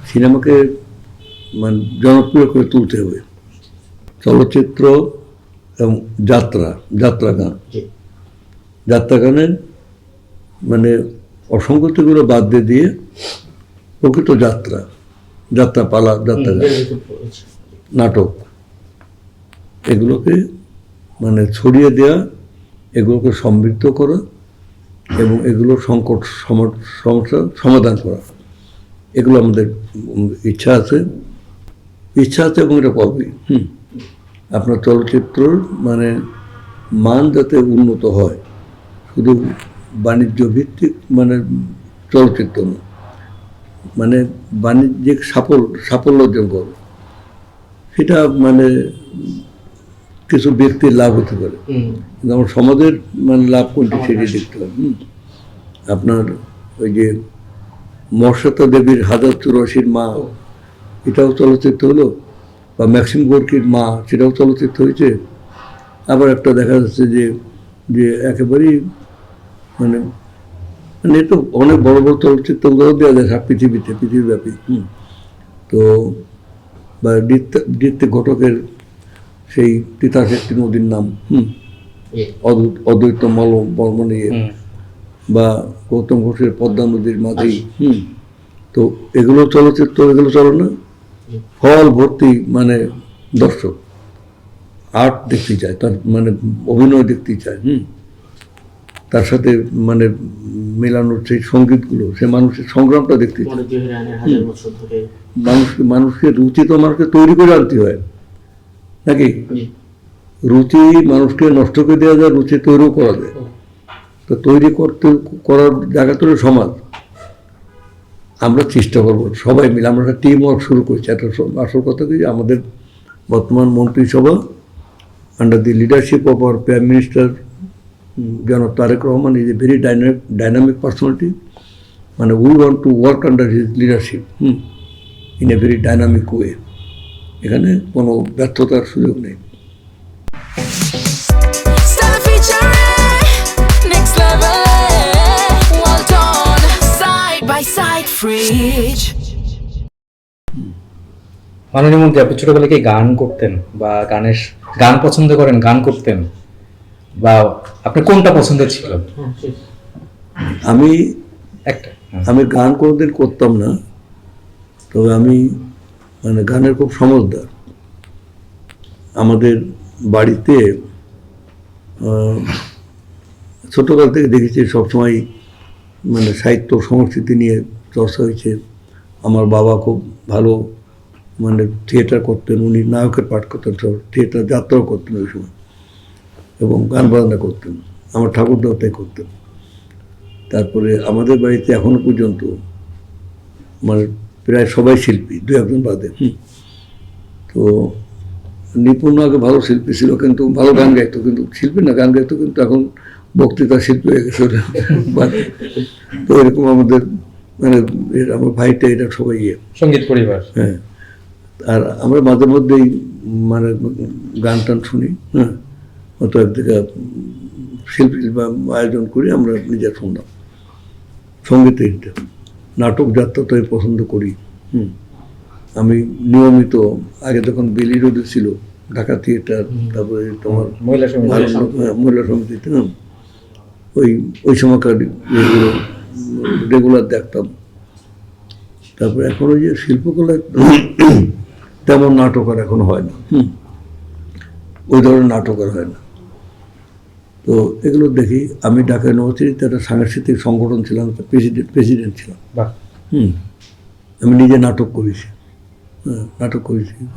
সিনেমাকে মানে জনপ্রিয় করে তুলতে হবে। চলচ্চিত্র এবং যাত্রাগানের মানে অসঙ্গতিগুলো বাদ দিয়ে প্রকৃত যাত্রাপালা, যাত্রাগান, নাটক এগুলোকে মানে ছড়িয়ে দেওয়া, এগুলোকে সমৃদ্ধ করা এবং এগুলোর সমস্যা সমাধান করা, এগুলো আমাদের ইচ্ছা আছে এবং এটা করবে। আপনার চলচ্চিত্রর মানে মান যাতে উন্নত হয়, শুধু বাণিজ্য ভিত্তিক মানে চলচ্চিত্র না, মানে বাণিজ্যিক সাফল্য অর্জন করবে, সেটা মানে কিছু ব্যক্তির লাভ হতে পারে, কিন্তু আমার সমাজের মানে লাভ কোনটি সেটি দেখতে হবে। আপনার ওই যে মর্যাদা দেবীর 1084 মা, এটাও চলচ্চিত্র হলো, বা ম্যাক্সিম গোর্কির মা, সেটাও চলচ্চিত্র হয়েছে। আবার একটা দেখা যাচ্ছে যে একেবারেই মানে তো অনেক বড় বড় চলচ্চিত্রগুলো দেওয়া যায় পৃথিবীব্যাপী। তো বা নৃত্য ঘটকের সেই তিতাসেক্তি নদীর নাম, অদ্বৈত বর্মণ, বা গৌতম ঘোষের পদ্মা নদীর মাঝেই, তো এগুলো চলচ্চিত্র, এগুলো চলে না, ফল ভর্তি মানে দর্শক আর্ট দেখতে চায়, তার মানে অভিনয় দেখতে চায়, তার সাথে মানে মেলানোর সেই সঙ্গীতগুলো, সে মানুষের সংগ্রামটা দেখতে চায়। মানুষকে রুচি তো মানুষকে তৈরি করে আনতে হয় নাকি? রুচি মানুষকে নষ্ট করে দেওয়া যায়, রুচি তৈরিও করা যায়। তো তৈরি করার জায়গা তো সমাজ, আমরা চেষ্টা করবো সবাই মিলে, আমরা একটা টিম ওয়ার্ক শুরু করছি। একটা আসল কথা কি, আমাদের বর্তমান মন্ত্রিসভা under the leadership of our prime minister জনাব Tarique Rahman is a very dynamic personality, মানে we want to work under his leadership in a very dynamic way. এখানে কোনো ব্যর্থতার সুযোগ নেই। মাননীয় মন্ত্রী, আপনি ছোটবেলায় কি গান করতেন, বা গান পছন্দ করেন, গান করতেন, বা আপনার কোনটা পছন্দ ছিল? আমি গান কোনোদিন করতাম না, তবে আমি মানে গানের খুব সমজদার। আমাদের বাড়িতে ছোটবেলা থেকে দেখেছি সবসময় মানে সাহিত্য সংস্কৃতি নিয়ে চর্চা হয়েছে। আমার বাবা খুব ভালো মানে থিয়েটার করতেন, উনি নায়কের পাঠ করতেন, সব থিয়েটার যাত্রাও করতেন ওই সময়, এবং গান বাজনা করতেন। আমার ঠাকুরদাও তাই করতেন। তারপরে আমাদের বাড়িতে এখনো পর্যন্ত মানে প্রায় সবাই শিল্পী, 2-1 বাদে। তো নিপুণ আগে ভালো শিল্পী ছিল, কিন্তু ভালো গান গাইতো, কিন্তু শিল্পী না, গান গাইতো, কিন্তু এখন বক্তৃতা শিল্পী হয়ে গেছে। তো এরকম আমাদের মানে আমার ভাইটা, এটা সবাই সঙ্গীত পরিবার। হ্যাঁ, আর আমরা মাঝে মধ্যেই মানে গান টান শুনি। হয়তো একদিকে শিল্পী বা আয়োজন করি, আমরা নিজের শুনলাম। সঙ্গীতে নাটক যাত্রা তো পছন্দ করি। আমি নিয়মিত আগে যখন বেলি রোডে ছিল ঢাকা থিয়েটার, তারপরে তোমার মহিলা সমিতিতে, ওই সময়কার এগুলো রেগুলার দেখতাম। তারপরে এখন ওই যে শিল্পকলায় তেমন নাটক আর এখন হয় না, ওই ধরনের নাটক আর হয় না। তো এগুলো দেখি। আমি ঢাকা ইউনিভার্সিটিতে একটা সাংস্কৃতিক সংগঠন ছিলাম, প্রেসিডেন্ট ছিলাম। আমি নিজে নাটক করেছি,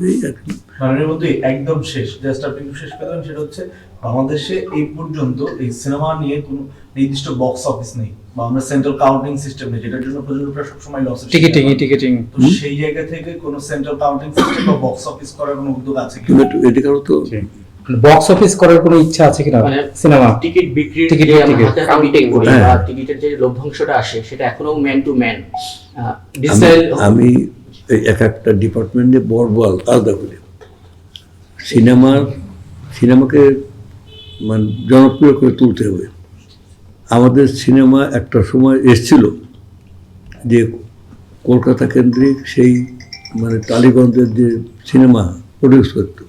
এই আর কি। মাননীয় মন্ত্রী, একদম শেষ, জাস্ট আপনি শেষ পেলেন, সেটা হচ্ছে বাংলাদেশে এই পর্যন্ত এই সিনেমা নিয়ে কোনো নির্দিষ্ট বক্স অফিস নেই, বা আমরা সেন্ট্রাল কাউন্টিং সিস্টেম নেই, যেটার জন্য প্রযোজকরা সবসময় লস, টিকিটিং। তো সেই জায়গা থেকে কোনো সেন্ট্রাল কাউন্টিং সিস্টেম বা বক্স অফিস করার কোনো উদ্যোগ আছে কি? এদিকে তো বক্স অফিস করার কোনো ইচ্ছা আছে কিনা? মানে সিনেমা টিকিট বিক্রি, কাউন্টিং করি বা টিকিটের যে লভ্যাংশটা আসে, সেটা এখনো ম্যান টু ম্যান। আমি এক একটা ডিপার্টমেন্টে বড় আলাদা করি। সিনেমাকে মানে জনপ্রিয় করে তুলতে হবে। আমাদের সিনেমা একটা সময় এসছিল যে কলকাতা কেন্দ্রিক সেই মানে টালিগঞ্জের যে সিনেমা প্রডিউস করতো,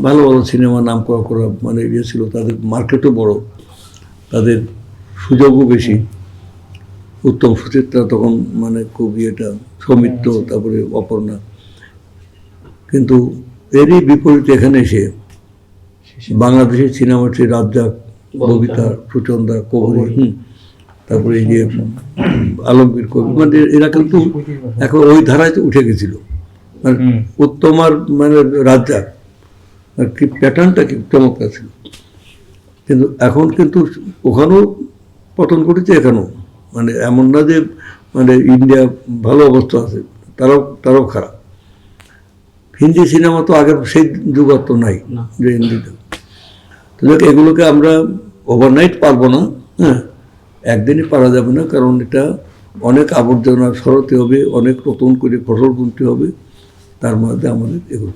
ভালো ভালো সিনেমা নাম করা মানে ইয়ে ছিল, তাদের মার্কেটও বড়, তাদের সুযোগও বেশি। উত্তম সুচিত্রা তখন মানে খুব ইয়েটা, সৌমিত্র, তারপরে অপর্ণা। কিন্তু এরই বিপরীতে এখানে এসে বাংলাদেশের সিনেমার সেই রাজ্জাক, ববিতা, সুচন্দা, কবরী, তারপরে এই যে আলমগীর কবি, মানে এরা কিন্তু এখন ওই ধারায় তো উঠে গেছিল। মানে উত্তম আর মানে রাজ্জাক আর কি প্যাটার্নটা কি চমৎকার ছিল। কিন্তু এখন কিন্তু ওখানেও পতন ঘটেছে, এখানেও মানে এমন না যে মানে ইন্ডিয়া ভালো অবস্থা আছে, তারাও খারাপ। হিন্দি সিনেমা তো আগের সেই যুগ তো নাই যে হিন্দিতে। তো দেখ, এগুলোকে আমরা ওভারনাইট পারবো না, হ্যাঁ, একদিনই পারা যাবে না, কারণ এটা অনেক আবর্জনা সরাতে হবে, অনেক নতুন করে ফসল বুনতে হবে, তার মধ্যে আমাদের এগুলো